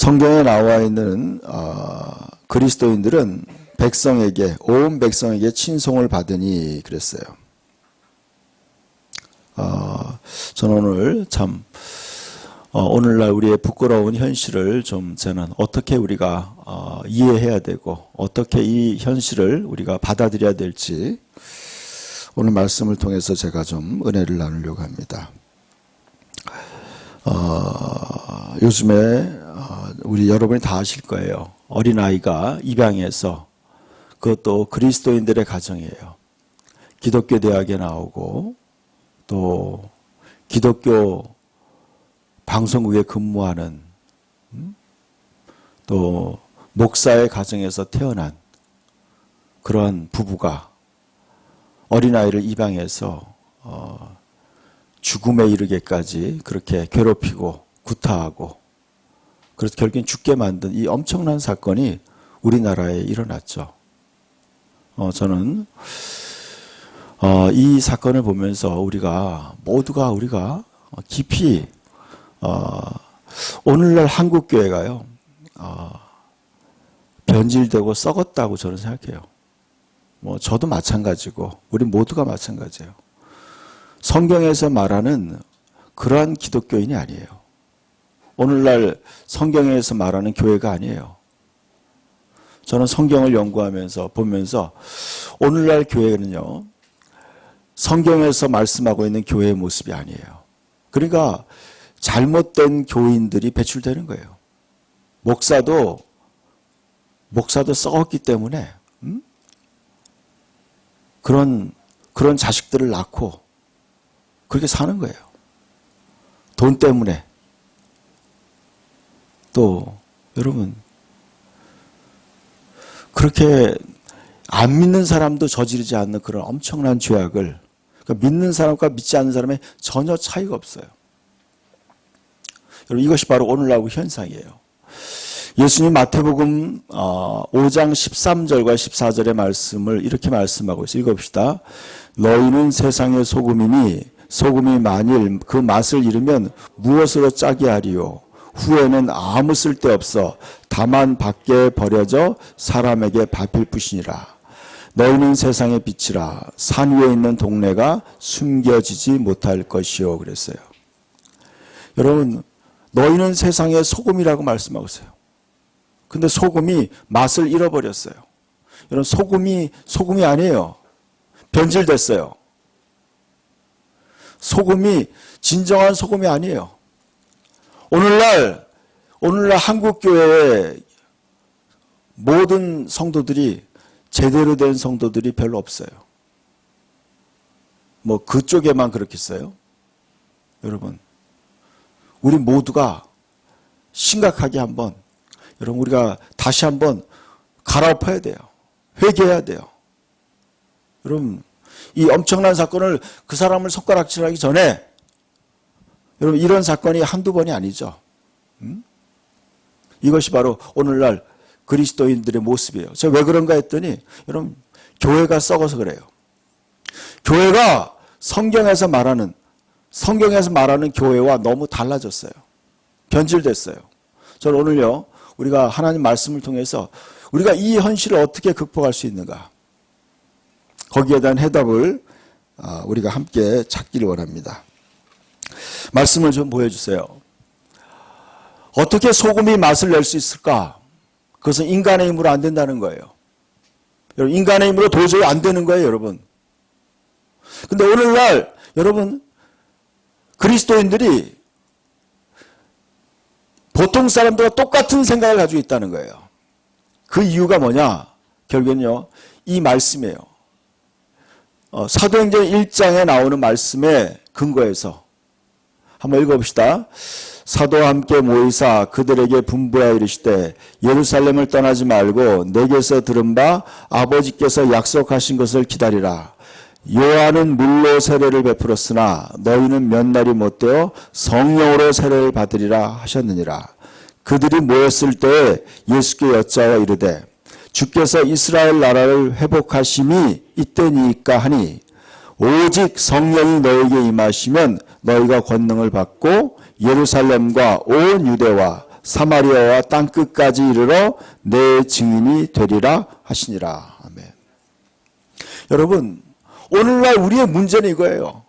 성경에 나와 있는 그리스도인들은 백성에게, 온 백성에게 친송을 받으니 그랬어요. 저는 오늘 참 오늘날 우리의 부끄러운 현실을 좀 저는 어떻게 우리가 이해해야 되고 어떻게 이 현실을 우리가 받아들여야 될지 오늘 말씀을 통해서 제가 좀 은혜를 나누려고 합니다. 요즘에 우리 여러분이 다 아실 거예요. 어린아이가 입양해서, 그것도 그리스도인들의 가정이에요. 기독교 대학에 나오고 또 기독교 방송국에 근무하는 또 목사의 가정에서 태어난 그러한 부부가 어린아이를 입양해서 죽음에 이르게까지 그렇게 괴롭히고 구타하고 그래서 결국엔 죽게 만든 이 엄청난 사건이 우리나라에 일어났죠. 저는 이 사건을 보면서 우리가 모두가 깊이 오늘날 한국교회가요 변질되고 썩었다고 저는 생각해요. 저도 마찬가지고 우리 모두가 마찬가지예요. 성경에서 말하는 그러한 기독교인이 아니에요. 오늘날 성경에서 말하는 교회가 아니에요. 저는 성경을 연구하면서 보면서 오늘날 교회는요 성경에서 말씀하고 있는 교회의 모습이 아니에요. 그러니까 잘못된 교인들이 배출되는 거예요. 목사도 썩었기 때문에 그런 자식들을 낳고 그렇게 사는 거예요. 돈 때문에. 또 여러분 그렇게 안 믿는 사람도 저지르지 않는 그런 엄청난 죄악을, 그러니까 믿는 사람과 믿지 않는 사람의 전혀 차이가 없어요. 여러분 이것이 바로 오늘날 현상이에요. 예수님 마태복음 5장 13절과 14절의 말씀을 이렇게 말씀하고 있어요. 읽어봅시다. 너희는 세상의 소금이니 소금이 만일 그 맛을 잃으면 무엇으로 짜게 하리요? 후에는 아무 쓸데없어 다만 밖에 버려져 사람에게 밟힐 뿐이니라. 너희는 세상의 빛이라. 산 위에 있는 동네가 숨겨지지 못할 것이요. 그랬어요. 여러분 너희는 세상의 소금이라고 말씀하고 있어요. 근데 소금이 맛을 잃어버렸어요. 여러분 소금이 아니에요. 변질됐어요. 소금이 진정한 소금이 아니에요. 오늘날 한국교회의 모든 성도들이 제대로 된 성도들이 별로 없어요. 그쪽에만 그렇겠어요? 여러분 우리 모두가 심각하게 여러분 우리가 다시 한번 갈아엎어야 돼요. 회개해야 돼요. 여러분 이 엄청난 사건을 그 사람을 손가락질하기 전에 여러분 이런 사건이 한두 번이 아니죠. 이것이 바로 오늘날 그리스도인들의 모습이에요. 제가 왜 그런가 했더니 여러분 교회가 썩어서 그래요. 교회가 성경에서 말하는 교회와 너무 달라졌어요. 변질됐어요. 저는 오늘요 우리가 하나님 말씀을 통해서 우리가 이 현실을 어떻게 극복할 수 있는가, 거기에 대한 해답을 우리가 함께 찾기를 원합니다. 말씀을 좀 보여주세요. 어떻게 소금이 맛을 낼 수 있을까? 그것은 인간의 힘으로 안 된다는 거예요. 여러분 인간의 힘으로 도저히 안 되는 거예요. 여러분. 근데 오늘날 여러분 그리스도인들이 보통 사람들과 똑같은 생각을 가지고 있다는 거예요. 그 이유가 뭐냐? 결국은요 이 말씀이에요. 사도행전 1장에 나오는 말씀에 근거해서 한번 읽어봅시다. 사도와 함께 모이사 그들에게 분부하여 이르시되 예루살렘을 떠나지 말고 내게서 들은 바 아버지께서 약속하신 것을 기다리라. 요한은 물로 세례를 베풀었으나 너희는 몇 날이 못되어 성령으로 세례를 받으리라 하셨느니라. 그들이 모였을 때에 예수께 여짜와 이르되 주께서 이스라엘 나라를 회복하심이 이때니까 하니 오직 성령이 너에게 임하시면 너희가 권능을 받고 예루살렘과 온 유대와 사마리아와 땅끝까지 이르러 내 증인이 되리라 하시니라. 아멘. 여러분, 오늘날 우리의 문제는 이거예요.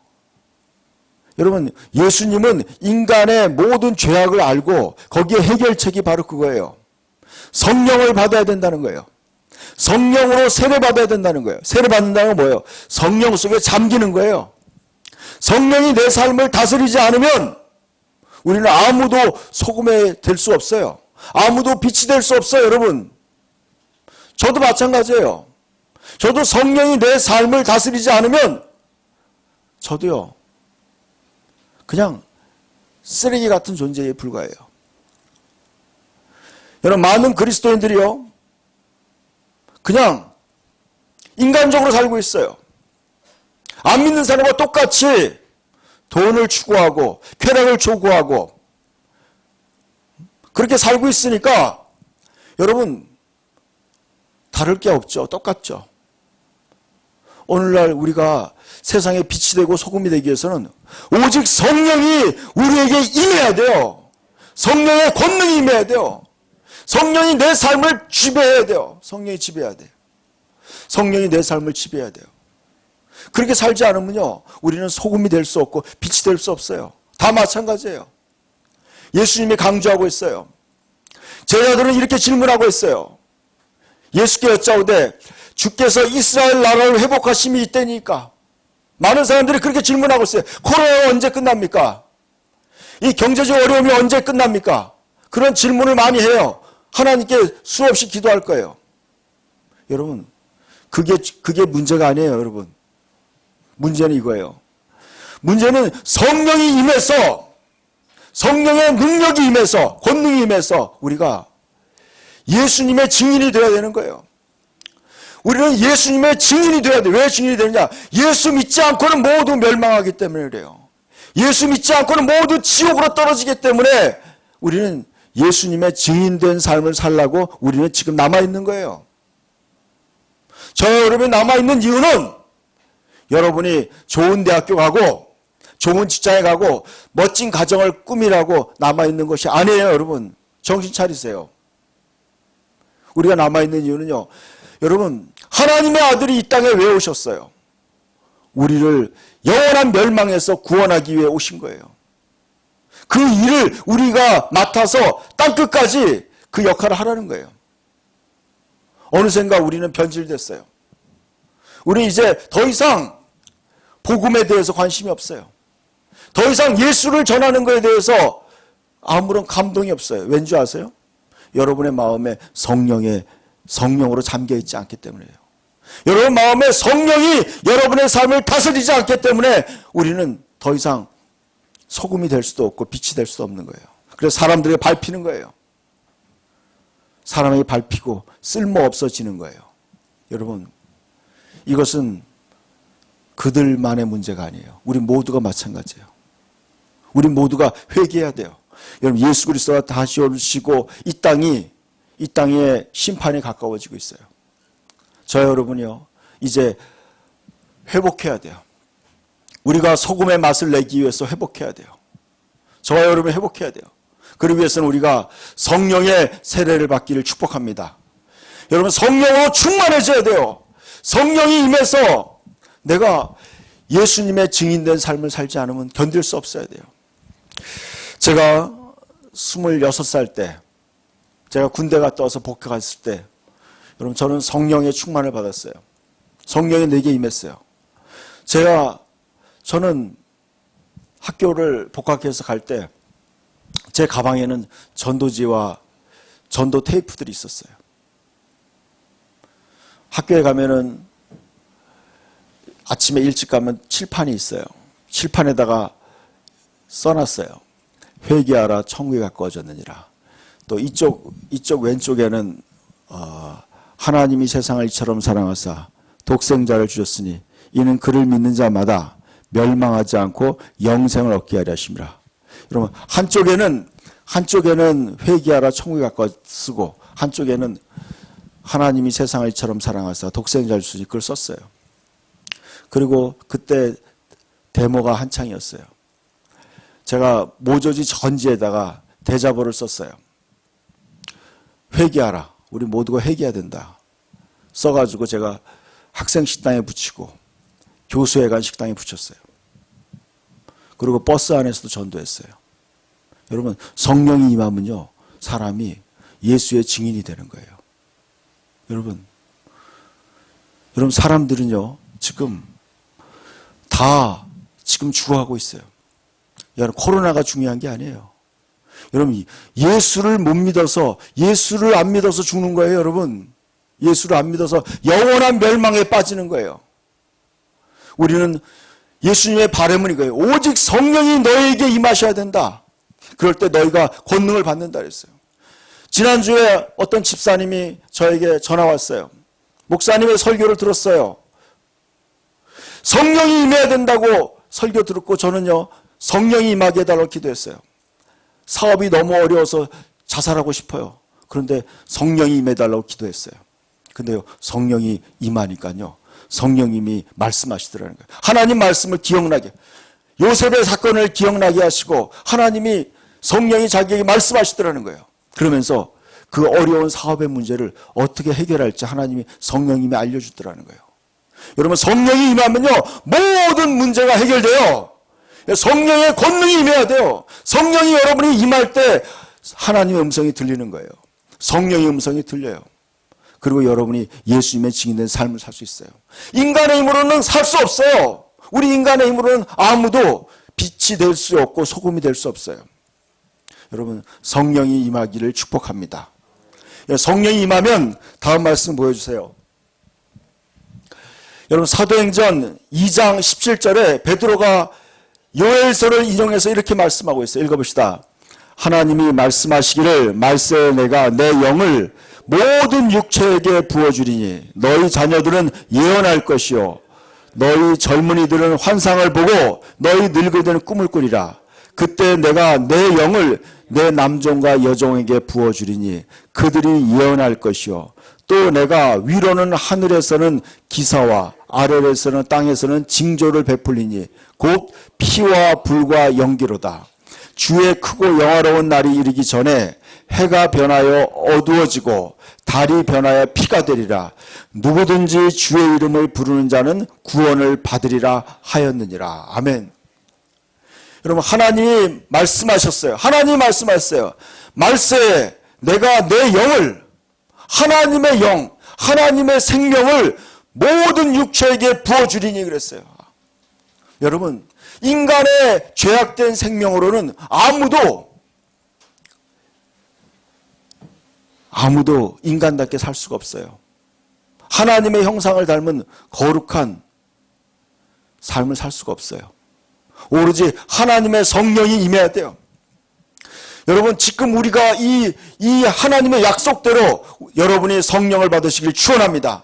여러분, 예수님은 인간의 모든 죄악을 알고 거기에 해결책이 바로 그거예요. 성령을 받아야 된다는 거예요. 성령으로 세례받아야 된다는 거예요. 세례받는다는 건 뭐예요? 성령 속에 잠기는 거예요. 성령이 내 삶을 다스리지 않으면 우리는 아무도 소금에 될 수 없어요. 아무도 빛이 될 수 없어요, 여러분. 저도 마찬가지예요. 저도 성령이 내 삶을 다스리지 않으면 저도요, 그냥 쓰레기 같은 존재에 불과해요. 여러분, 많은 그리스도인들이요, 그냥 인간적으로 살고 있어요. 안 믿는 사람과 똑같이 돈을 추구하고 쾌락을 추구하고 그렇게 살고 있으니까 여러분, 다를 게 없죠. 똑같죠. 오늘날 우리가 세상에 빛이 되고 소금이 되기 위해서는 오직 성령이 우리에게 임해야 돼요. 성령의 권능이 임해야 돼요. 성령이 내 삶을 지배해야 돼요. 성령이 지배해야 돼요. 성령이 내 삶을 지배해야 돼요. 그렇게 살지 않으면요, 우리는 소금이 될 수 없고 빛이 될 수 없어요. 다 마찬가지예요. 예수님이 강조하고 있어요. 제자들은 이렇게 질문하고 있어요. 예수께 여짜오되 주께서 이스라엘 나라를 회복하심이 이때니까. 많은 사람들이 그렇게 질문하고 있어요. 코로나가 언제 끝납니까? 이 경제적 어려움이 언제 끝납니까? 그런 질문을 많이 해요. 하나님께 수없이 기도할 거예요. 여러분, 그게 문제가 아니에요, 여러분. 문제는 이거예요. 문제는 성령이 임해서, 성령의 능력이 임해서, 권능이 임해서 우리가 예수님의 증인이 되어야 되는 거예요. 우리는 예수님의 증인이 되어야 돼요. 왜 증인이 되느냐? 예수 믿지 않고는 모두 멸망하기 때문에 그래요. 예수 믿지 않고는 모두 지옥으로 떨어지기 때문에 우리는 예수님의 증인된 삶을 살라고 우리는 지금 남아있는 거예요. 저 여러분이 남아있는 이유는 여러분이 좋은 대학교 가고 좋은 직장에 가고 멋진 가정을 꾸미라고 남아있는 것이 아니에요, 여러분. 정신 차리세요. 우리가 남아있는 이유는요, 여러분, 하나님의 아들이 이 땅에 왜 오셨어요? 우리를 영원한 멸망에서 구원하기 위해 오신 거예요. 그 일을 우리가 맡아서 땅끝까지 그 역할을 하라는 거예요. 어느샌가 우리는 변질됐어요. 우리 이제 더 이상 복음에 대해서 관심이 없어요. 더 이상 예수를 전하는 것에 대해서 아무런 감동이 없어요. 왠지 아세요? 여러분의 마음에 성령으로 잠겨있지 않기 때문이에요. 여러분 마음에 성령이 여러분의 삶을 다스리지 않기 때문에 우리는 더 이상 소금이 될 수도 없고 빛이 될 수도 없는 거예요. 그래서 사람들에게 밟히는 거예요. 사람에게 밟히고 쓸모없어지는 거예요. 여러분, 이것은 그들만의 문제가 아니에요. 우리 모두가 마찬가지예요. 우리 모두가 회개해야 돼요. 여러분, 예수 그리스도가 다시 오시고 이 땅에 심판이 가까워지고 있어요. 저 여러분이요, 이제 회복해야 돼요. 우리가 소금의 맛을 내기 위해서 회복해야 돼요. 저와 여러분 회복해야 돼요. 그러기 위해서는 우리가 성령의 세례를 받기를 축복합니다. 여러분, 성령으로 충만해져야 돼요. 성령이 임해서 내가 예수님의 증인된 삶을 살지 않으면 견딜 수 없어야 돼요. 제가 26살 때, 제가 군대 갔다 와서 복학했을 때, 여러분, 저는 성령의 충만을 받았어요. 성령이 내게 임했어요. 저는 학교를 복학해서 갈 때 제 가방에는 전도지와 전도 테이프들이 있었어요. 학교에 가면은 아침에 일찍 가면 칠판이 있어요. 칠판에다가 써놨어요. 회개하라, 천국이 가까워졌느니라. 또 이쪽 왼쪽에는 하나님이 세상을 이처럼 사랑하사 독생자를 주셨으니 이는 그를 믿는 자마다 멸망하지 않고 영생을 얻게 하려 하심이라. 여러분, 한쪽에는 회개하라, 천국이 가까워 쓰고 한쪽에는 하나님이 세상을 이처럼 사랑하사 독생자를 주시니 그걸 썼어요. 그리고 그때 데모가 한창이었어요. 제가 모조지 전지에다가 대자보를 썼어요. 회개하라. 우리 모두가 회개해야 된다. 써가지고 제가 학생 식당에 붙이고 교수회관 식당에 붙였어요. 그리고 버스 안에서도 전도했어요. 여러분, 성령이 임하면요, 사람이 예수의 증인이 되는 거예요. 여러분 사람들은요, 지금 다 죽어가고 있어요. 여러분, 코로나가 중요한 게 아니에요. 여러분, 예수를 못 믿어서, 예수를 안 믿어서 죽는 거예요, 여러분. 예수를 안 믿어서 영원한 멸망에 빠지는 거예요. 우리는 예수님의 바람은 이거예요. 오직 성령이 너에게 임하셔야 된다. 그럴 때 너희가 권능을 받는다 그랬어요. 지난주에 어떤 집사님이 저에게 전화 왔어요. 목사님의 설교를 들었어요. 성령이 임해야 된다고 설교 들었고, 저는요, 성령이 임하게 해달라고 기도했어요. 사업이 너무 어려워서 자살하고 싶어요. 그런데 성령이 임해달라고 기도했어요. 근데요, 성령이 임하니까요, 성령님이 말씀하시더라는 거예요. 하나님 말씀을 기억나게, 요셉의 사건을 기억나게 하시고 하나님이, 성령이 자기에게 말씀하시더라는 거예요. 그러면서 그 어려운 사업의 문제를 어떻게 해결할지 하나님이, 성령님이 알려주더라는 거예요. 여러분, 성령이 임하면요, 모든 문제가 해결돼요. 성령의 권능이 임해야 돼요. 성령이 여러분이 임할 때 하나님의 음성이 들리는 거예요. 성령의 음성이 들려요. 그리고 여러분이 예수님의 증인된 삶을 살 수 있어요. 인간의 힘으로는 살 수 없어요. 우리 인간의 힘으로는 아무도 빛이 될 수 없고 소금이 될 수 없어요. 여러분, 성령이 임하기를 축복합니다. 성령이 임하면 다음 말씀 보여주세요. 여러분, 사도행전 2장 17절에 베드로가 요엘서를 인용해서 이렇게 말씀하고 있어요. 읽어봅시다. 하나님이 말씀하시기를 말세에 내가 내 영을 모든 육체에게 부어주리니 너희 자녀들은 예언할 것이요 너희 젊은이들은 환상을 보고 너희 늙은이들은 꿈을 꾸리라. 그때 내가 내 영을 내 남종과 여종에게 부어주리니 그들이 예언할 것이요 또 내가 위로는 하늘에서는 기사와 아래에서는 땅에서는 징조를 베풀리니 곧 피와 불과 연기로다. 주의 크고 영화로운 날이 이르기 전에 해가 변하여 어두워지고 달이 변하여 피가 되리라. 누구든지 주의 이름을 부르는 자는 구원을 받으리라 하였느니라. 아멘. 여러분, 하나님이 말씀하셨어요. 하나님이 말씀하셨어요. 말세에 내가 내 영을, 하나님의 영, 하나님의 생명을 모든 육체에게 부어주리니 그랬어요. 여러분, 인간의 죄악된 생명으로는 아무도 인간답게 살 수가 없어요. 하나님의 형상을 닮은 거룩한 삶을 살 수가 없어요. 오로지 하나님의 성령이 임해야 돼요. 여러분, 지금 우리가 이 하나님의 약속대로 여러분이 성령을 받으시길 축원합니다.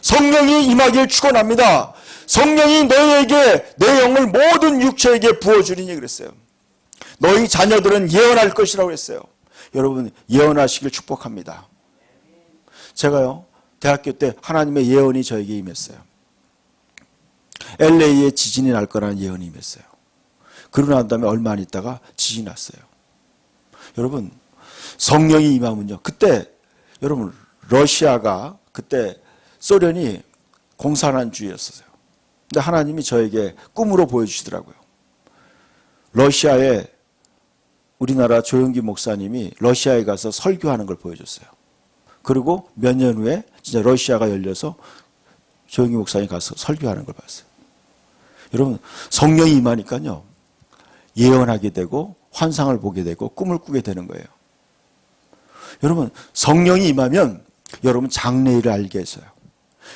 성령이 임하길 축원합니다. 성령이 너희에게 내 영을 모든 육체에게 부어주리니 그랬어요. 너희 자녀들은 예언할 것이라고 그랬어요. 여러분, 예언하시길 축복합니다. 제가요, 대학교 때 하나님의 예언이 저에게 임했어요. LA에 지진이 날 거라는 예언이 임했어요. 그러고 난 다음에 얼마 안 있다가 지진이 났어요. 여러분, 성령이 임하면요, 그때 여러분, 러시아가 그때 소련이 공산주의였어요. 근데 하나님이 저에게 꿈으로 보여주시더라고요. 러시아에 우리나라 조영기 목사님이 러시아에 가서 설교하는 걸 보여줬어요. 그리고 몇 년 후에 진짜 러시아가 열려서 조영기 목사님이 가서 설교하는 걸 봤어요. 여러분, 성령이 임하니까요, 예언하게 되고 환상을 보게 되고 꿈을 꾸게 되는 거예요. 여러분, 성령이 임하면 여러분 장래일을 알게 해서요.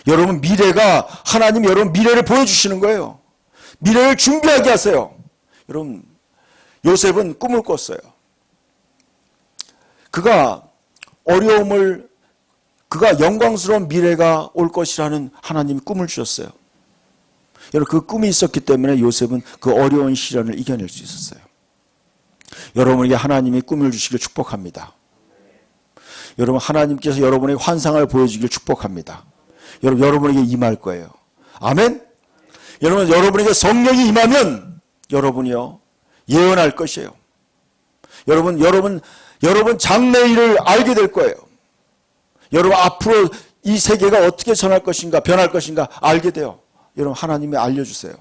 여러분 미래가, 하나님이 여러분 미래를 보여주시는 거예요. 미래를 준비하게 하세요. 여러분, 요셉은 꿈을 꿨어요. 그가 영광스러운 미래가 올 것이라는 하나님이 꿈을 주셨어요. 여러분, 그 꿈이 있었기 때문에 요셉은 그 어려운 시련을 이겨낼 수 있었어요. 여러분에게 하나님이 꿈을 주시길 축복합니다. 여러분, 하나님께서 여러분에게 환상을 보여주길 축복합니다. 여러분에게 임할 거예요. 아멘? 여러분, 여러분에게 성령이 임하면 여러분이요, 예언할 것이에요. 여러분 장래일을 알게 될 거예요. 여러분 앞으로 이 세계가 어떻게 전할 것인가, 변할 것인가 알게 돼요. 여러분 하나님이 알려주세요.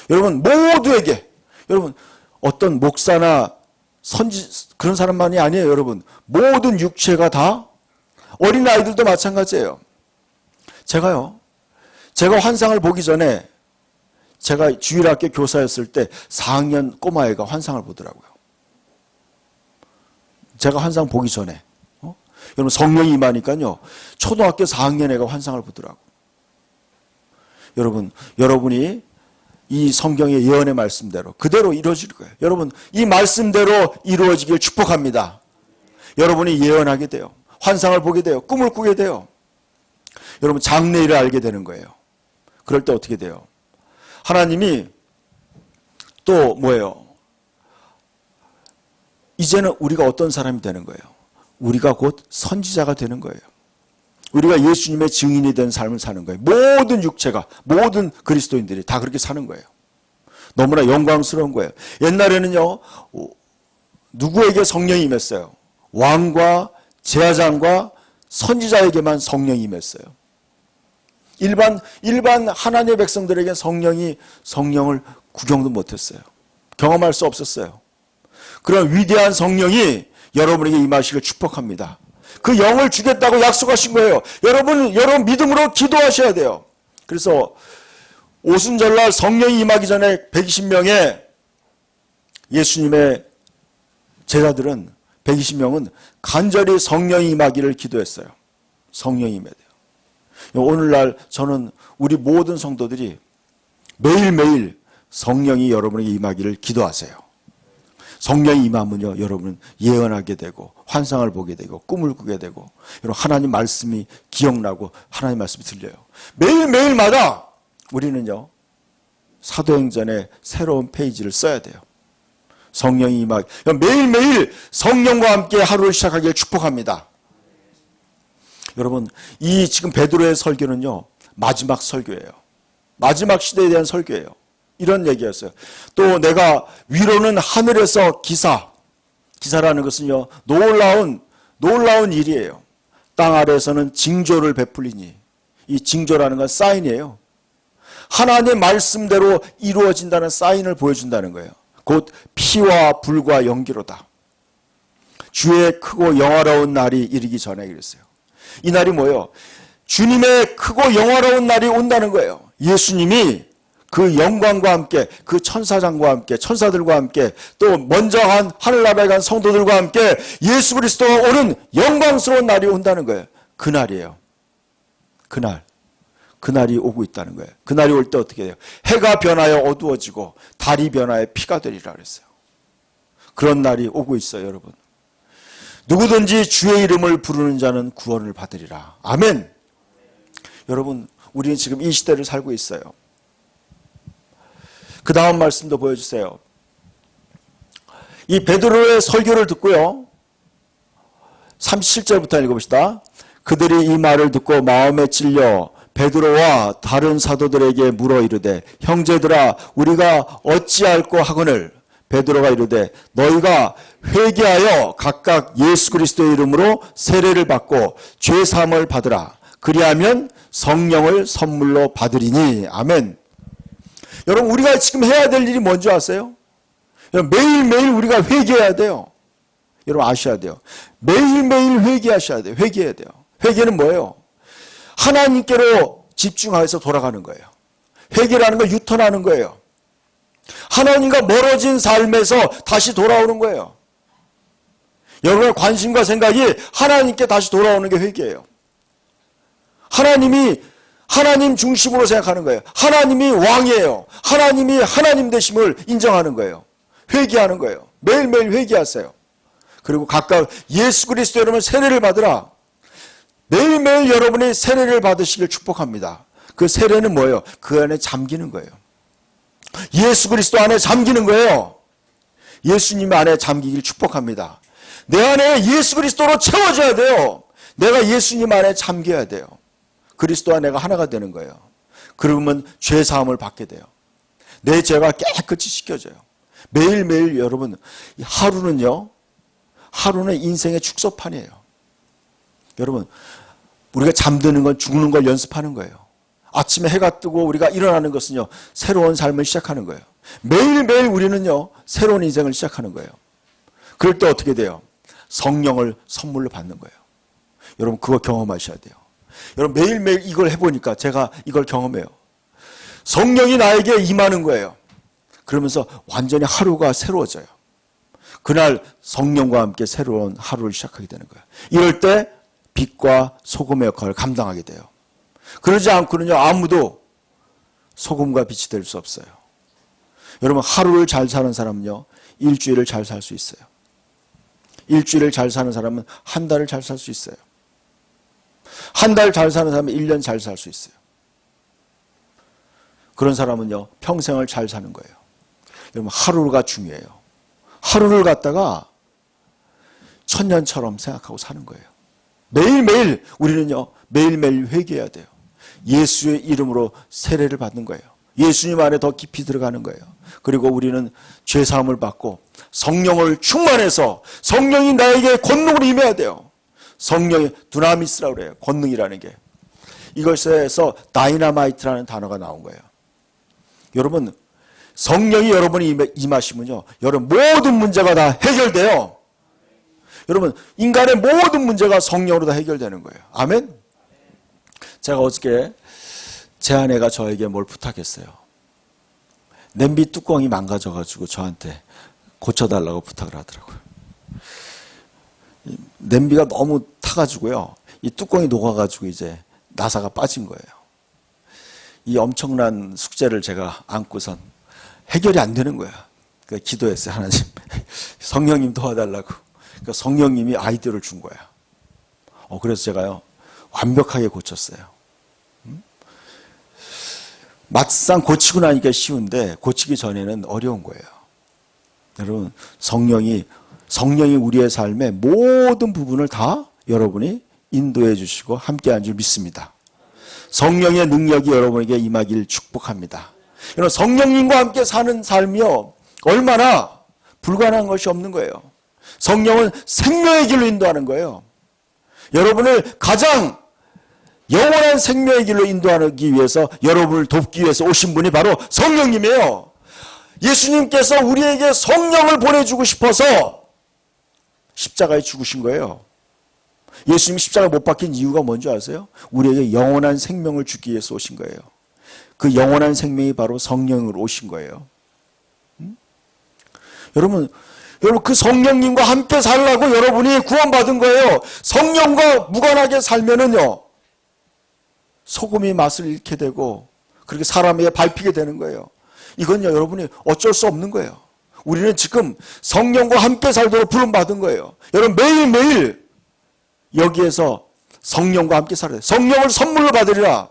여러분 모두에게, 여러분 어떤 목사나 선지 그런 사람만이 아니에요. 여러분 모든 육체가 다, 어린아이들도 마찬가지예요. 제가 환상을 보기 전에, 제가 주일학교 교사였을 때 4학년 꼬마애가 환상을 보더라고요. 제가 환상 보기 전에. 여러분 성령이 임하니까요, 초등학교 4학년 애가 환상을 보더라고. 여러분이 이 성경의 예언의 말씀대로 그대로 이루어질 거예요. 여러분 이 말씀대로 이루어지길 축복합니다. 여러분이 예언하게 돼요. 환상을 보게 돼요. 꿈을 꾸게 돼요. 여러분 장래일을 알게 되는 거예요. 그럴 때 어떻게 돼요? 하나님이 또 뭐예요? 이제는 우리가 어떤 사람이 되는 거예요? 우리가 곧 선지자가 되는 거예요. 우리가 예수님의 증인이 된 삶을 사는 거예요. 모든 육체가, 모든 그리스도인들이 다 그렇게 사는 거예요. 너무나 영광스러운 거예요. 옛날에는요, 누구에게 성령이 임했어요? 왕과 제사장과 선지자에게만 성령이 임했어요. 일반 하나님의 백성들에게 성령을 구경도 못했어요. 경험할 수 없었어요. 그런 위대한 성령이 여러분에게 임하시길 축복합니다. 그 영을 주겠다고 약속하신 거예요. 여러분 믿음으로 기도하셔야 돼요. 그래서 오순절날 성령이 임하기 전에 120명의 예수님의 제자들은 120명은 간절히 성령이 임하기를 기도했어요. 성령이 임해야 돼요. 오늘날 저는 우리 모든 성도들이 매일매일 성령이 여러분에게 임하기를 기도하세요. 성령이 임하면요, 여러분은 예언하게 되고 환상을 보게 되고 꿈을 꾸게 되고, 여러분 하나님 말씀이 기억나고 하나님 말씀이 들려요. 매일매일마다 우리는요, 사도행전의 새로운 페이지를 써야 돼요. 성령이 임하기, 매일매일 성령과 함께 하루를 시작하기를 축복합니다. 여러분 이 지금 베드로의 설교는요, 마지막 설교예요. 마지막 시대에 대한 설교예요. 이런 얘기였어요. 또 내가 위로는 하늘에서 기사라는 것은요, 놀라운 일이에요. 땅 아래에서는 징조를 베풀리니, 이 징조라는 건 사인이에요. 하나님의 말씀대로 이루어진다는 사인을 보여준다는 거예요. 곧 피와 불과 연기로다. 주의 크고 영화로운 날이 이르기 전에 그랬어요. 이 날이 뭐예요? 주님의 크고 영화로운 날이 온다는 거예요. 예수님이 그 영광과 함께, 그 천사장과 함께, 천사들과 함께, 또 먼저 간 하늘나라에 간 성도들과 함께 예수 그리스도가 오는 영광스러운 날이 온다는 거예요. 그 날이에요. 그날이 오고 있다는 거예요. 그날이 올 때 어떻게 돼요? 해가 변하여 어두워지고 달이 변하여 피가 되리라 그랬어요. 그런 날이 오고 있어요, 여러분. 누구든지 주의 이름을 부르는 자는 구원을 받으리라. 아멘. 여러분, 우리는 지금 이 시대를 살고 있어요. 그 다음 말씀도 보여주세요. 이 베드로의 설교를 듣고요, 37절부터 읽어봅시다. 그들이 이 말을 듣고 마음에 찔려 베드로와 다른 사도들에게 물어 이르되, 형제들아 우리가 어찌할꼬 하거늘. 베드로가 이르되, 너희가 회개하여 각각 예수 그리스도의 이름으로 세례를 받고 죄 사함을 받으라. 그리하면 성령을 선물로 받으리니. 아멘. 여러분 우리가 지금 해야 될 일이 뭔지 아세요? 매일매일 우리가 회개해야 돼요. 여러분 아셔야 돼요. 매일매일 회개하셔야 돼요. 회개해야 돼요. 회개는 뭐예요? 하나님께로 집중해서 돌아가는 거예요. 회개라는 건 유턴하는 거예요. 하나님과 멀어진 삶에서 다시 돌아오는 거예요. 여러분의 관심과 생각이 하나님께 다시 돌아오는 게 회개예요. 하나님 중심으로 생각하는 거예요. 하나님이 왕이에요. 하나님이 하나님 되심을 인정하는 거예요. 회개하는 거예요. 매일매일 회개하세요. 그리고 각각 예수 그리스도 여러분 세례를 받으라. 매일매일 여러분이 세례를 받으시길 축복합니다. 그 세례는 뭐예요? 그 안에 잠기는 거예요. 예수 그리스도 안에 잠기는 거예요. 예수님 안에 잠기길 축복합니다. 내 안에 예수 그리스도로 채워져야 돼요. 내가 예수님 안에 잠겨야 돼요. 그리스도와 내가 하나가 되는 거예요. 그러면 죄 사함을 받게 돼요. 내 죄가 깨끗이 씻겨져요. 매일매일 여러분 하루는 인생의 축소판이에요. 여러분, 우리가 잠드는 건 죽는 걸 연습하는 거예요. 아침에 해가 뜨고 우리가 일어나는 것은요, 새로운 삶을 시작하는 거예요. 매일매일 우리는요, 새로운 인생을 시작하는 거예요. 그럴 때 어떻게 돼요? 성령을 선물로 받는 거예요. 여러분, 그거 경험하셔야 돼요. 여러분, 매일매일 이걸 해보니까 제가 이걸 경험해요. 성령이 나에게 임하는 거예요. 그러면서 완전히 하루가 새로워져요. 그날 성령과 함께 새로운 하루를 시작하게 되는 거예요. 이럴 때 빛과 소금의 역할을 감당하게 돼요. 그러지 않고는요, 아무도 소금과 빛이 될 수 없어요. 여러분, 하루를 잘 사는 사람은요, 일주일을 잘 살 수 있어요. 일주일을 잘 사는 사람은 한 달을 잘 살 수 있어요. 한 달 잘 사는 사람은 1년 잘 살 수 있어요. 그런 사람은요, 평생을 잘 사는 거예요. 여러분, 하루가 중요해요. 하루를 갖다가 천년처럼 생각하고 사는 거예요. 매일매일 우리는요, 매일매일 회개해야 돼요. 예수의 이름으로 세례를 받는 거예요. 예수님 안에 더 깊이 들어가는 거예요. 그리고 우리는 죄사함을 받고 성령을 충만해서 성령이 나에게 권능으로 임해야 돼요. 성령의 두나미스라고 그래요. 권능이라는 게. 이것에서 다이나마이트라는 단어가 나온 거예요. 여러분, 성령이 여러분이 임하시면요, 여러분 모든 문제가 다 해결돼요. 여러분, 인간의 모든 문제가 성령으로 다 해결되는 거예요. 아멘? 제가 어저께 제 아내가 저에게 뭘 부탁했어요. 냄비 뚜껑이 망가져가지고 저한테 고쳐달라고 부탁을 하더라고요. 냄비가 너무 타가지고요, 이 뚜껑이 녹아가지고 이제 나사가 빠진 거예요. 이 엄청난 숙제를 제가 안고선 해결이 안 되는 거야. 그러니까 기도했어요. 하나님, 성령님 도와달라고. 그러니까 성령님이 아이디어를 준 거야. 그래서 제가요, 완벽하게 고쳤어요. 막상 고치고 나니까 쉬운데 고치기 전에는 어려운 거예요. 여러분, 성령이 우리의 삶의 모든 부분을 다 여러분이 인도해 주시고 함께한 줄 믿습니다. 성령의 능력이 여러분에게 임하길 축복합니다. 여러분, 성령님과 함께 사는 삶이요, 얼마나 불가능한 것이 없는 거예요. 성령은 생명의 길로 인도하는 거예요. 여러분을 가장 영원한 생명의 길로 인도하기 위해서, 여러분을 돕기 위해서 오신 분이 바로 성령님이에요. 예수님께서 우리에게 성령을 보내주고 싶어서 십자가에 죽으신 거예요. 예수님이 십자가에 못 박힌 이유가 뭔지 아세요? 우리에게 영원한 생명을 주기 위해서 오신 거예요. 그 영원한 생명이 바로 성령으로 오신 거예요. 여러분 그 성령님과 함께 살라고 여러분이 구원받은 거예요. 성령과 무관하게 살면은요, 소금이 맛을 잃게 되고 그렇게 사람에게 밟히게 되는 거예요. 이건요, 여러분이 어쩔 수 없는 거예요. 우리는 지금 성령과 함께 살도록 부름받은 거예요. 여러분, 매일매일 여기에서 성령과 함께 살아야 돼요. 성령을 선물로 받으리라.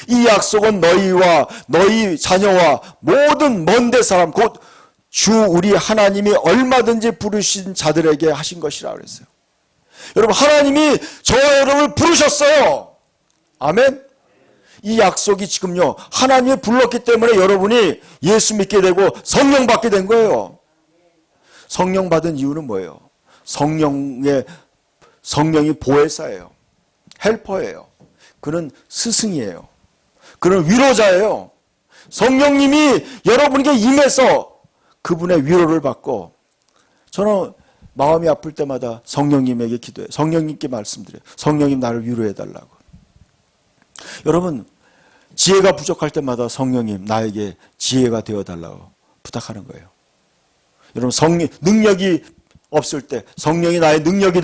이 약속은 너희와 너희 자녀와 모든 먼데 사람, 곧 주 우리 하나님이 얼마든지 부르신 자들에게 하신 것이라 그랬어요. 여러분, 하나님이 저와 여러분을 부르셨어요. 아멘. 이 약속이 지금요, 하나님이 불렀기 때문에 여러분이 예수 믿게 되고 성령 받게 된 거예요. 성령 받은 이유는 뭐예요? 성령이 보혜사예요. 헬퍼예요. 그는 스승이에요. 그는 위로자예요. 성령님이 여러분에게 임해서 그분의 위로를 받고, 저는 마음이 아플 때마다 성령님에게 기도해요. 성령님께 말씀드려요. 성령님, 나를 위로해달라고. 여러분, 지혜가 부족할 때마다 성령님, 나에게 지혜가 되어달라고 부탁하는 거예요. 여러분, 능력이 없을 때 성령이 나의 능력이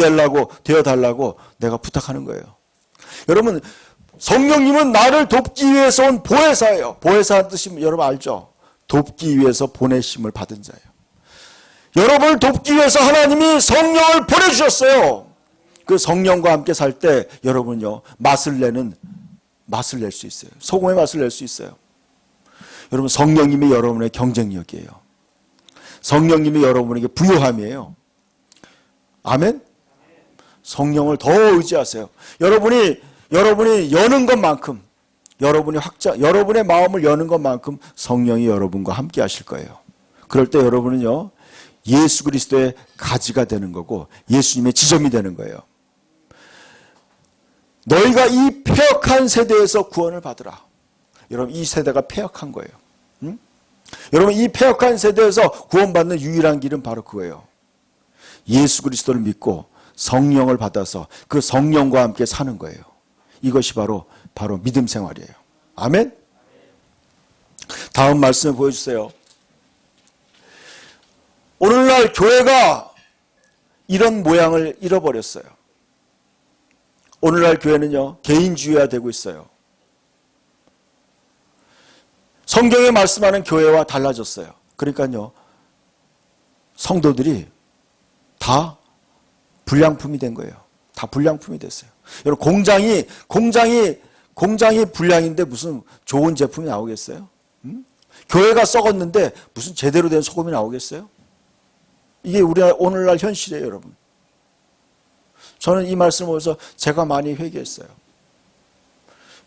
되어달라고 내가 부탁하는 거예요. 여러분, 성령님은 나를 돕기 위해서 온 보혜사예요. 보혜사의 뜻이 여러분 알죠? 돕기 위해서 보내심을 받은 자예요. 여러분을 돕기 위해서 하나님이 성령을 보내주셨어요. 그 성령과 함께 살 때 여러분요, 맛을 낼 수 있어요. 소금의 맛을 낼 수 있어요. 여러분, 성령님이 여러분의 경쟁력이에요. 성령님이 여러분에게 부요함이에요. 아멘? 성령을 더 의지하세요. 여러분이 여는 것만큼, 여러분의 마음을 여는 것만큼 성령이 여러분과 함께 하실 거예요. 그럴 때 여러분은요, 예수 그리스도의 가지가 되는 거고 예수님의 지점이 되는 거예요. 너희가 이 패역한 세대에서 구원을 받으라. 여러분, 이 세대가 패역한 거예요. 응? 여러분, 이 패역한 세대에서 구원받는 유일한 길은 바로 그거예요. 예수 그리스도를 믿고 성령을 받아서 그 성령과 함께 사는 거예요. 이것이 바로 믿음 생활이에요. 아멘? 다음 말씀을 보여주세요. 오늘날 교회가 이런 모양을 잃어버렸어요. 오늘날 교회는요, 개인주의화되고 있어요. 성경에 말씀하는 교회와 달라졌어요. 그러니까요, 성도들이 다 불량품이 된 거예요. 다 불량품이 됐어요. 여러분, 공장이 불량인데 무슨 좋은 제품이 나오겠어요? 교회가 썩었는데 무슨 제대로 된 소금이 나오겠어요? 이게 우리나라 오늘날 현실이에요, 여러분. 저는 이 말씀을 보면서 제가 많이 회개했어요.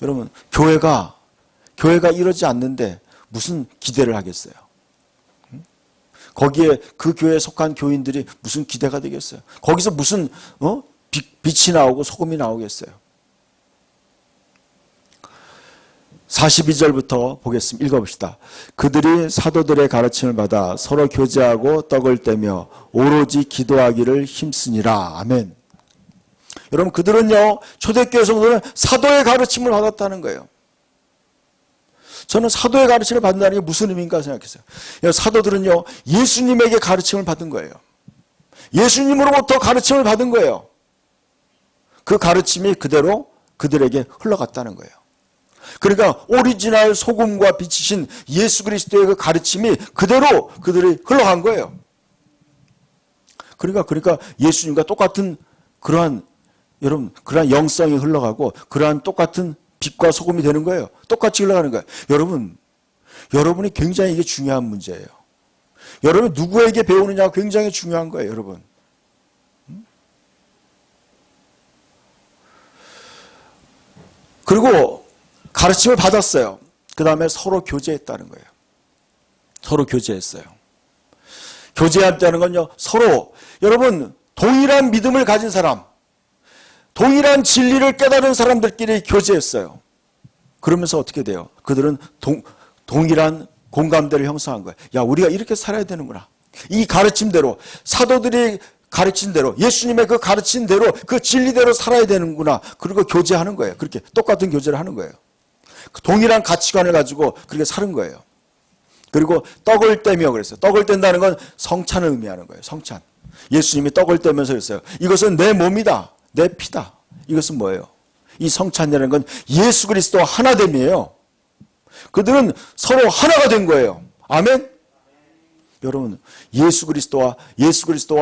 여러분, 교회가 이러지 않는데 무슨 기대를 하겠어요? 거기에 그 교회에 속한 교인들이 무슨 기대가 되겠어요? 거기서 무슨 빛이 나오고 소금이 나오겠어요? 42절부터 보겠습니다. 읽어봅시다. 그들이 사도들의 가르침을 받아 서로 교제하고 떡을 떼며 오로지 기도하기를 힘쓰니라. 아멘. 여러분, 그들은요, 초대교회 성도는 사도의 가르침을 받았다는 거예요. 저는 사도의 가르침을 받는다는 게 무슨 의미인가 생각했어요. 사도들은요, 예수님에게 가르침을 받은 거예요. 예수님으로부터 가르침을 받은 거예요. 그 가르침이 그대로 그들에게 흘러갔다는 거예요. 그러니까 오리지널 소금과 빛이신 예수 그리스도의 그 가르침이 그대로 그들이 흘러간 거예요. 그러니까 예수님과 똑같은 그러한 영성이 흘러가고 그러한 똑같은 빛과 소금이 되는 거예요. 똑같이 흘러가는 거예요. 여러분이 굉장히 이게 중요한 문제예요. 여러분 누구에게 배우느냐가 굉장히 중요한 거예요, 여러분. 그리고 가르침을 받았어요. 그 다음에 서로 교제했다는 거예요. 서로 교제했어요. 교제한다는 건요, 서로, 여러분, 동일한 믿음을 가진 사람, 동일한 진리를 깨달은 사람들끼리 교제했어요. 그러면서 어떻게 돼요? 그들은 동일한 공감대를 형성한 거예요. 야, 우리가 이렇게 살아야 되는구나. 이 가르침대로, 사도들이 가르친 대로, 예수님의 그 가르친 대로, 그 진리대로 살아야 되는구나. 그리고 교제하는 거예요. 그렇게 똑같은 교제를 하는 거예요. 동일한 가치관을 가지고 그렇게 사는 거예요. 그리고 떡을 떼며 그랬어요. 떡을 뗀다는 건 성찬을 의미하는 거예요. 성찬. 예수님이 떡을 떼면서 그랬어요. 이것은 내 몸이다. 내 피다. 이것은 뭐예요? 이 성찬이라는 건 예수 그리스도와 하나됨이에요. 그들은 서로 하나가 된 거예요. 아멘? 여러분, 예수 그리스도와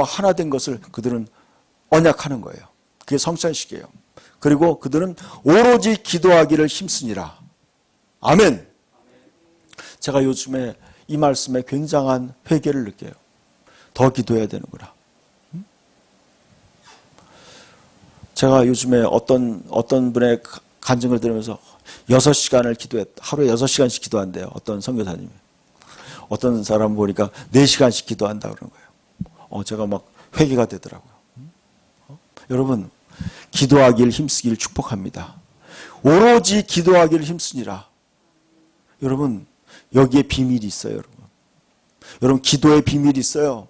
하나 된 것을 그들은 언약하는 거예요. 그게 성찬식이에요. 그리고 그들은 오로지 기도하기를 힘쓰니라. 아멘. 제가 요즘에 이 말씀에 굉장한 회개를 느껴요. 더 기도해야 되는구나. 제가 요즘에 어떤 분의 간증을 들으면서 6시간을 하루에 6시간씩 기도한대요. 어떤 선교사님이. 어떤 사람 보니까 4시간씩 기도한다 그러는 거예요. 제가 막 회개가 되더라고요. 여러분, 기도하기를 힘쓰기를 축복합니다. 오로지 기도하기를 힘쓰니라. 여러분, 여기에 비밀이 있어요, 여러분. 여러분, 기도의 비밀이 있어요.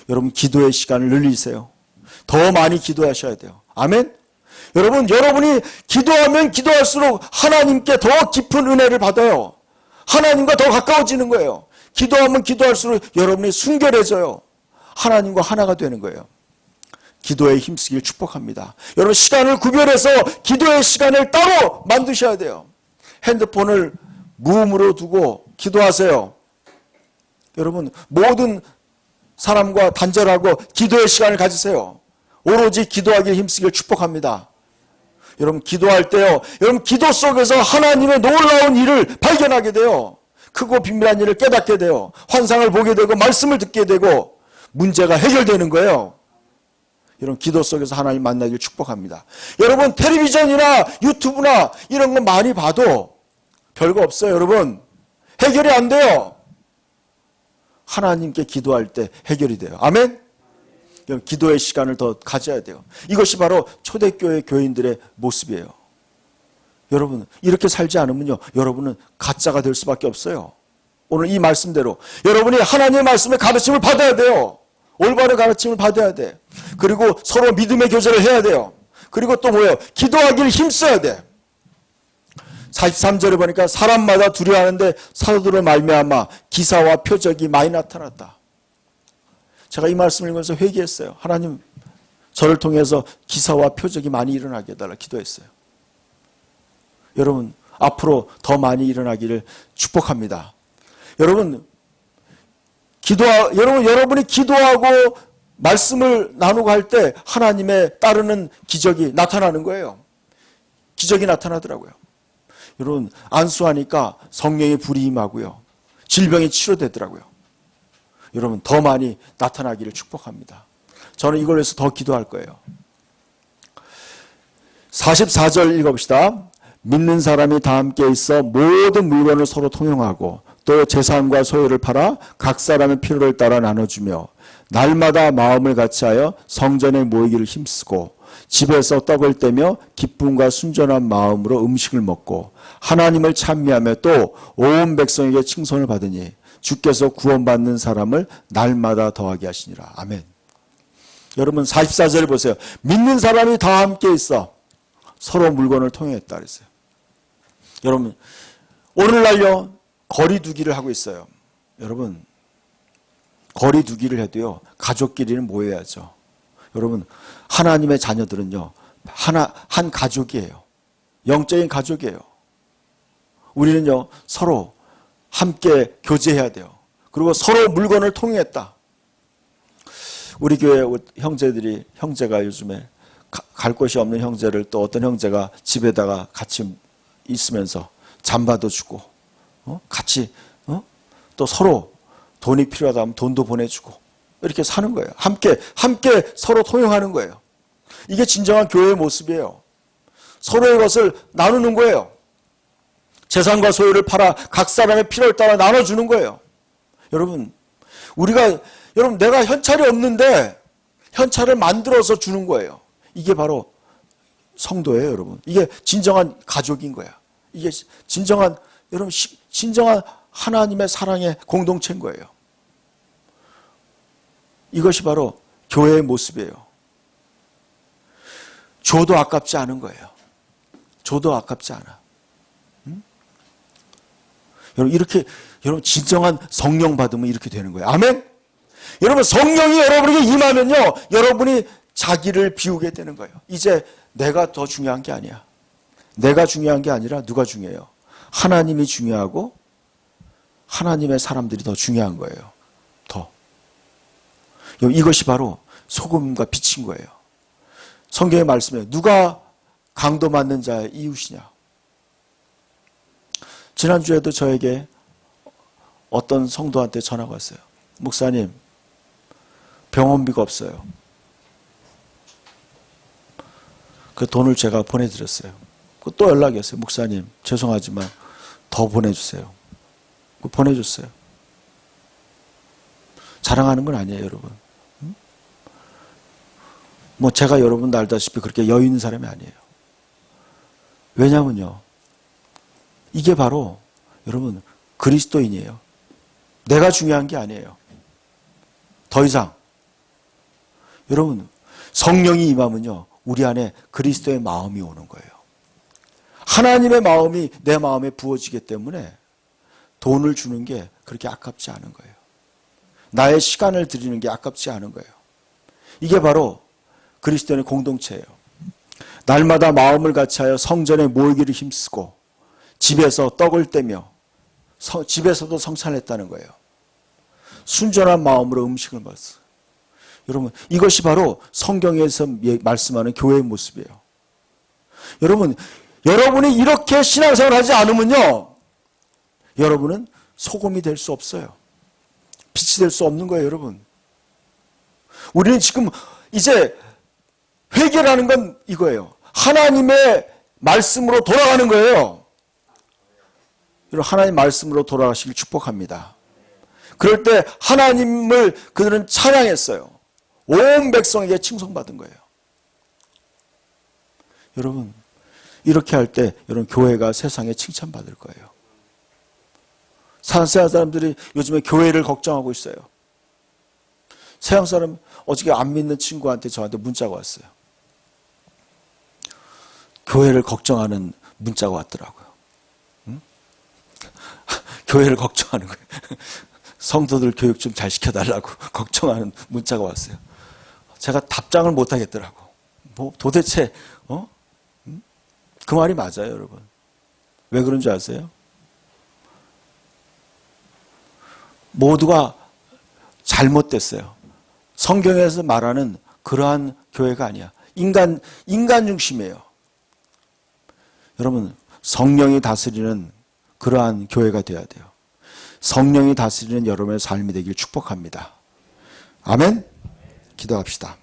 여러분, 기도의 시간을 늘리세요. 더 많이 기도하셔야 돼요. 아멘? 여러분이 기도하면 기도할수록 하나님께 더 깊은 은혜를 받아요. 하나님과 더 가까워지는 거예요. 기도하면 기도할수록 여러분이 순결해져요. 하나님과 하나가 되는 거예요. 기도에 힘쓰기를 축복합니다. 여러분, 시간을 구별해서 기도의 시간을 따로 만드셔야 돼요. 핸드폰을 무음으로 두고 기도하세요. 여러분, 모든 사람과 단절하고 기도의 시간을 가지세요. 오로지 기도하기를 힘쓰기를 축복합니다. 여러분, 기도할 때요, 여러분 기도 속에서 하나님의 놀라운 일을 발견하게 돼요. 크고 비밀한 일을 깨닫게 돼요. 환상을 보게 되고 말씀을 듣게 되고 문제가 해결되는 거예요. 여러분, 기도 속에서 하나님 만나기를 축복합니다. 여러분, 텔레비전이나 유튜브나 이런 거 많이 봐도 별거 없어요. 여러분, 해결이 안 돼요. 하나님께 기도할 때 해결이 돼요. 아멘? 기도의 시간을 더 가져야 돼요. 이것이 바로 초대교회 교인들의 모습이에요. 여러분, 이렇게 살지 않으면요, 여러분은 가짜가 될 수밖에 없어요. 오늘 이 말씀대로 여러분이 하나님의 말씀의 가르침을 받아야 돼요. 올바른 가르침을 받아야 돼. 그리고 서로 믿음의 교제를 해야 돼요. 그리고 또 뭐예요? 기도하기를 힘써야 돼. 43절에 보니까 사람마다 두려워하는데 사도들을 말미암아 기사와 표적이 많이 나타났다. 제가 이 말씀을 읽으면서 회개했어요. 하나님, 저를 통해서 기사와 표적이 많이 일어나게 해달라 기도했어요. 여러분, 앞으로 더 많이 일어나기를 축복합니다. 여러분, 여러분이 기도하고 말씀을 나누고 할 때 하나님의 따르는 기적이 나타나는 거예요. 기적이 나타나더라고요. 여러분, 안수하니까 성령의 불이 임하고요. 질병이 치료되더라고요. 여러분, 더 많이 나타나기를 축복합니다. 저는 이걸 위해서 더 기도할 거예요. 44절 읽어봅시다. 믿는 사람이 다 함께 있어 모든 물건을 서로 통용하고 또 재산과 소유를 팔아 각 사람의 필요를 따라 나눠주며 날마다 마음을 같이하여 성전에 모이기를 힘쓰고 집에서 떡을 떼며 기쁨과 순전한 마음으로 음식을 먹고 하나님을 찬미하며 또 온 백성에게 칭송을 받으니 주께서 구원받는 사람을 날마다 더하게 하시니라. 아멘. 여러분, 44절 보세요. 믿는 사람이 다 함께 있어 서로 물건을 통용했다 그랬어요. 여러분, 오늘날요 거리 두기를 하고 있어요. 여러분, 거리 두기를 해도요 가족끼리는 모여야죠. 여러분, 하나님의 자녀들은요 한 가족이에요. 영적인 가족이에요. 우리는요 서로 함께 교제해야 돼요. 그리고 서로 물건을 통용했다. 우리 교회 형제가 요즘에 갈 곳이 없는 형제를 또 어떤 형제가 집에다가 같이 있으면서 잠바도 주고 같이 또 서로 돈이 필요하다면 돈도 보내주고 이렇게 사는 거예요. 함께 서로 통용하는 거예요. 이게 진정한 교회의 모습이에요. 서로의 것을 나누는 거예요. 재산과 소유를 팔아 각 사람의 필요를 따라 나눠주는 거예요. 여러분, 내가 현찰이 없는데 현찰을 만들어서 주는 거예요. 이게 바로 성도예요, 여러분. 이게 진정한 가족인 거야. 이게 진정한 하나님의 사랑의 공동체인 거예요. 이것이 바로 교회의 모습이에요. 줘도 아깝지 않은 거예요. 줘도 아깝지 않아. 여러분 진정한 성령 받으면 이렇게 되는 거예요. 아멘? 여러분, 성령이 여러분에게 임하면요, 여러분이 자기를 비우게 되는 거예요. 이제 내가 더 중요한 게 아니야. 내가 중요한 게 아니라 누가 중요해요? 하나님이 중요하고 하나님의 사람들이 더 중요한 거예요. 더. 이것이 바로 소금과 빛인 거예요. 성경의 말씀에 누가 강도 맞는 자의 이웃이냐. 지난주에도 저에게 어떤 성도한테 전화가 왔어요. 목사님, 병원비가 없어요. 그 돈을 제가 보내드렸어요. 또 연락이 왔어요. 목사님, 죄송하지만 더 보내주세요. 보내줬어요. 자랑하는 건 아니에요, 여러분. 제가 여러분도 알다시피 그렇게 여유 있는 사람이 아니에요. 왜냐면요, 이게 바로 여러분 그리스도인이에요. 내가 중요한 게 아니에요. 더 이상 여러분, 성령이 임하면요 우리 안에 그리스도의 마음이 오는 거예요. 하나님의 마음이 내 마음에 부어지기 때문에 돈을 주는 게 그렇게 아깝지 않은 거예요. 나의 시간을 드리는 게 아깝지 않은 거예요. 이게 바로 그리스도인의 공동체예요. 날마다 마음을 같이하여 성전에 모이기를 힘쓰고 집에서 떡을 떼며 집에서도 성찬했다는 거예요. 순전한 마음으로 음식을 먹었어요. 여러분, 이것이 바로 성경에서 말씀하는 교회의 모습이에요. 여러분이 이렇게 신앙생활을 하지 않으면요, 여러분은 소금이 될 수 없어요. 빛이 될 수 없는 거예요, 여러분. 우리는 지금 이제 회개라는 건 이거예요. 하나님의 말씀으로 돌아가는 거예요. 여러분, 하나님 말씀으로 돌아가시길 축복합니다. 그럴 때 하나님을 그들은 찬양했어요. 온 백성에게 칭송받은 거예요. 여러분, 이렇게 할 때 여러분 교회가 세상에 칭찬받을 거예요. 서양 사람들이 요즘에 교회를 걱정하고 있어요. 서양 사람 어저께 안 믿는 친구한테 저한테 문자가 왔어요. 교회를 걱정하는 문자가 왔더라고요. 응? 교회를 걱정하는 거예요. 성도들 교육 좀 잘 시켜달라고 걱정하는 문자가 왔어요. 제가 답장을 못 하겠더라고. 뭐 도대체 그 말이 맞아요, 여러분. 왜 그런 줄 아세요? 모두가 잘못됐어요. 성경에서 말하는 그러한 교회가 아니야. 인간 중심이에요. 여러분, 성령이 다스리는 그러한 교회가 되어야 돼요. 성령이 다스리는 여러분의 삶이 되길 축복합니다. 아멘? 기도합시다.